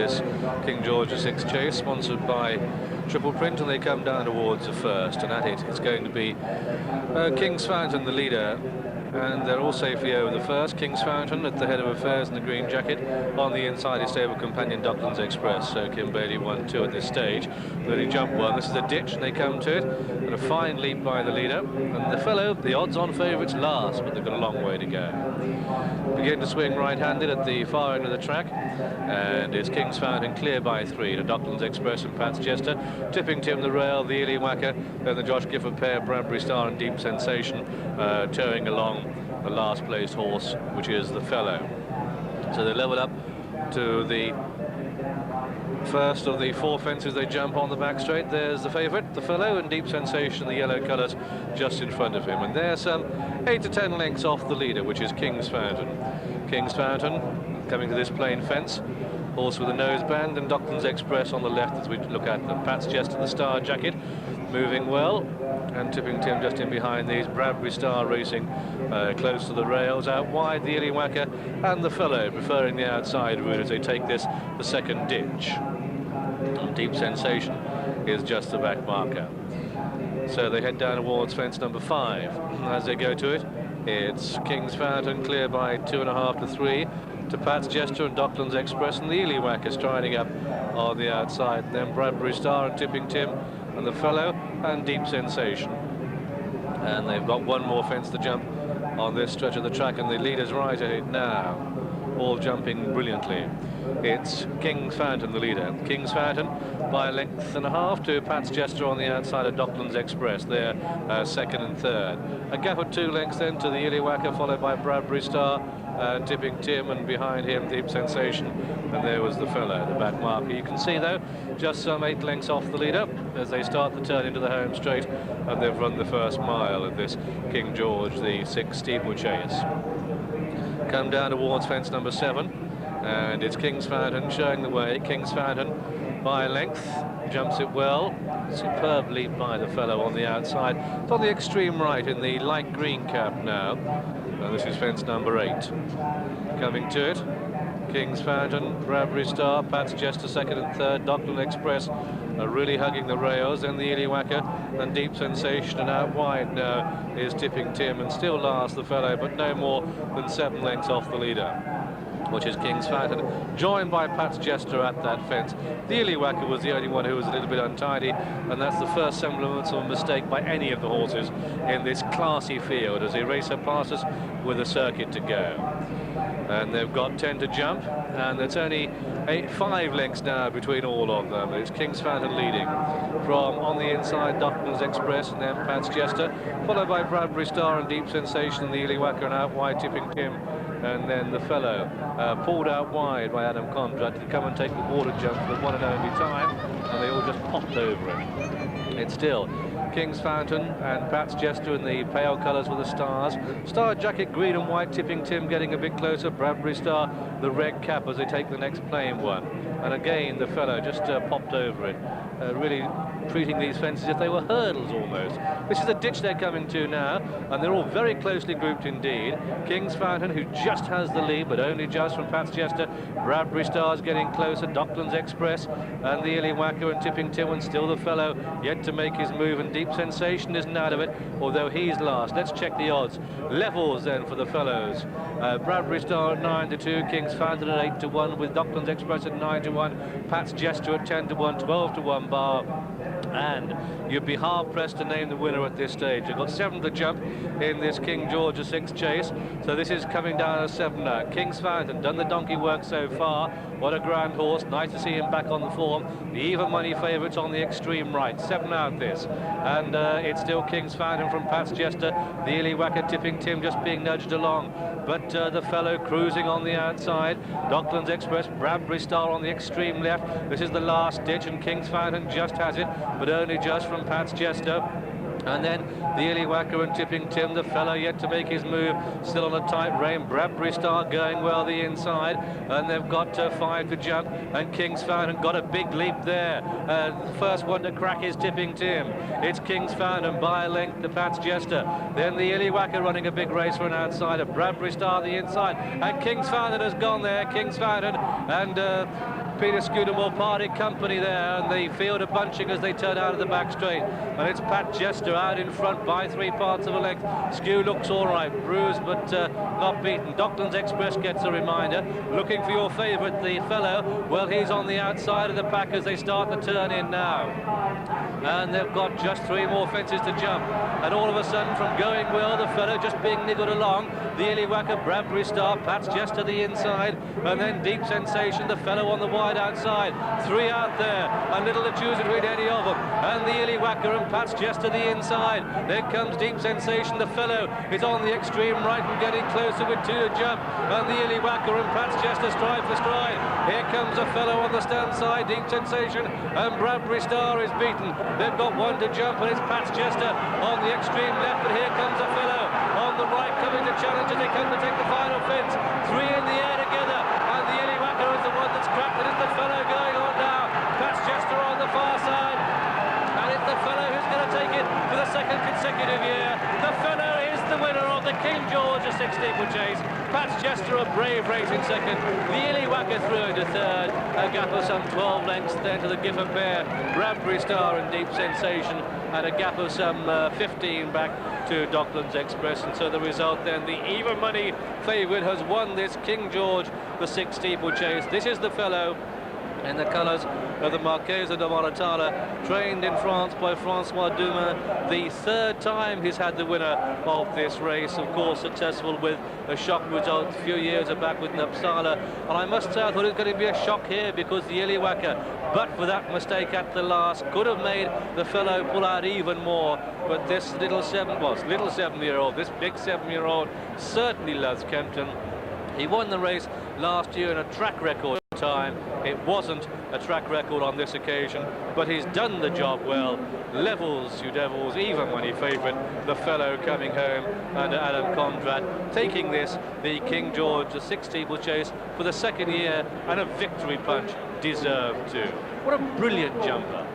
this King George VI chase, sponsored by Triple Print, and they come down towards the first, and at it it's going to be King's Fountain, the leader, and they're all safely over the first. King's Fountain at the head of affairs in the green jacket. On the inside his stable companion Docklands Express. So Kim Bailey 1-2 at this stage. Really jump one. This is a ditch and they come to it, and a fine leap by the leader, and the fellow, the odds-on favourites, last, but they've got a long way to go. Begin to swing right-handed at the far end of the track, and it's King's Fountain clear by 3 to Docklands Express and Pat's Jester. Tipping Tim the rail, the Illywacker, then the Josh Gifford pair, Bradbury Star and Deep Sensation, towing along the last placed horse, which is the fellow. So they level up to the first of the 4 fences. They jump on the back straight. There's the favourite, the fellow, and Deep Sensation, the yellow colours, just in front of him. And they're some 8 to 10 lengths off the leader, which is King's Fountain. King's Fountain coming to this plain fence. Horse with a noseband, and Docklands Express on the left as we look at them. Pat's Jester, the star jacket, moving well, and Tipping Tim just in behind these. Bradbury Star racing close to the rails. Out wide, the Illywacker and the fellow preferring the outside route as they take this, the second ditch. And Deep Sensation is just the back marker. So they head down towards fence number 5. As they go to it, it's King's Fountain clear by 2.5 to 3 to Pat's Jester and Docklands Express, and the Illywacker striding up on the outside. Then Bradbury Star and Tipping Tim and the fellow and Deep Sensation. And they've got one more fence to jump on this stretch of the track, and the leader's right at it now, all jumping brilliantly. It's King's Fountain, the leader. King's Fountain by 1.5 to Pat's Jester on the outside of Docklands Express. They're second and third. A gap of 2 lengths then to the Illywacker, followed by Bradbury Star, Tipping Tim, and behind him Deep Sensation. And there was the fellow, the back marker. You can see though, just some 8 lengths off the leader as they start the turn into the home straight, and they've run the first mile of this King George the 6 steeplechase. Come down towards fence number 7, and it's King's Fountain showing the way. King's Fountain by length, jumps it well, superb leap by the fellow on the outside. It's on the extreme right in the light green cap now, and this is fence number 8. Coming to it, King's Fountain, Bradbury Star, Pat's Jester second and third, Docklands Express are really hugging the rails, then the Illywacker and Deep Sensation, and out wide now is Tipping Tim, and still last the fellow, but no more than 7 lengths off the leader, which is King's Fountain, joined by Pat's Jester at that fence. The Illywacker was the only one who was a little bit untidy, and that's the first semblance of a mistake by any of the horses in this classy field as they race up past us with a circuit to go. And they've got 10 to jump, and it's only 5 lengths now between all of them. It's King's Fountain leading from on the inside, Docklands Express, and then Pat's Jester, followed by Bradbury Star and Deep Sensation, and the Illywacker, and out wide Tipping Tim, and then the fellow pulled out wide by Adam Condrat to come and take the water jump for the one and only time, and they all just popped over it. It's still King's Fountain and Pat's Jester in the pale colours with the stars. Star jacket, green and white, Tipping Tim getting a bit closer. Bradbury Star, the red cap as they take the next plain one. And again, the fellow just popped over it. Really treating these fences as if they were hurdles almost. This is the ditch they're coming to now, and they're all very closely grouped indeed. King's Fountain, who just has the lead, but only just from Pat's Jester. Bradbury Star's getting closer, Docklands Express, and the Illywacker and Tipping Tim, and still the fellow yet to make his move, and Deep Sensation isn't out of it, although he's last. Let's check the odds. Levels then for the fellows. Bradbury Star at 9 to 2, King's Fountain at 8 to 1, with Docklands Express at 9 to 1, Pat's Jester at 10 to 1, 12 to 1 bar. And you'd be hard-pressed to name the winner at this stage. You've got 7 to jump in this King George VI chase, so this is coming down to 7 now. King's Fountain, done the donkey work so far. What a grand horse, nice to see him back on the form. The even money favourites on the extreme right, 7 out this. And it's still King's Fountain from Pat's Jester, the Illywacker Tipping Tim just being nudged along. But the fellow cruising on the outside. Docklands Express, Bradbury Star on the extreme left. This is the last ditch, and King's Fountain just has it, but only just from Pat's Jester. And then the Illywacker and Tipping Tim, the fellow yet to make his move, still on a tight rein. Bradbury Star going well the inside, and they've got 5 to jump, and King's Fountain got a big leap there. The first one to crack is Tipping Tim. It's King's Fountain by a length to Pat's Jester. Then the Illywacker running a big race for an outsider. Bradbury Star the inside, and King's Fountain has gone there. King's Fountain, and Peter Scudamore parted company there, and the field are bunching as they turn out of the back straight. And it's Pat Jester out in front by 3 parts of a length. Skew looks all right, bruised but not beaten. Docklands Express gets a reminder. Looking for your favourite, the fellow. Well, he's on the outside of the pack as they start to turn in now. And they've got just 3 more fences to jump. And all of a sudden, from going well, the fellow just being niggled along. The Illywacker, Bradbury Star, Pat's Jester the inside, and then Deep Sensation, the fellow on the wide outside. 3 out there, and little to choose between any of them. And the Illywacker and Pat's Jester the inside. There comes Deep Sensation, the fellow is on the extreme right and getting closer with 2 to jump. And the Illywacker and Pat's Jester stride for stride. Here comes a fellow on the stand side, Deep Sensation, and Bradbury Star is beaten. They've got 1 to jump, and it's Pat's Jester on the extreme left, but here comes a fellow on the right coming to challenge as they come to take the final fence. 3 in the air together, and the Illywacker is the one that's cracked, and it's the fellow going on now. Pat's Jester on the far side, and it's the fellow who's going to take it for the 2nd consecutive year. The fellow is the winner of the King George 6 steeplechase. Pat's Jester a brave race in 2nd. The Illywacker through into 3rd. A gap of some 12 lengths then to the Gifford pair. Bradbury Star and Deep Sensation, and a gap of some 15 back to Docklands Express. And so the result then, the even money favourite has won this King George 6 steeplechase. This is the fellow in the colours of the Marquesa de Moratala, trained in France by Francois Dumas. The 3rd time he's had the winner of this race, of course successful with a shock result a few years back with Uppsala. And I must say, I thought it was going to be a shock here, because the Illywacker, but for that mistake at the last, could have made the fellow pull out even more. But this little 7-year-old, this big 7-year-old certainly loves Kempton. He won the race last year in a track record time. It wasn't a track record on this occasion, but he's done the job well. Levels you devils, even money favourite, the fellow coming home under Adam Conrad, taking this, the King George 6 steeplechase for the 2nd year, and a victory punch deserved too. What a brilliant jumper.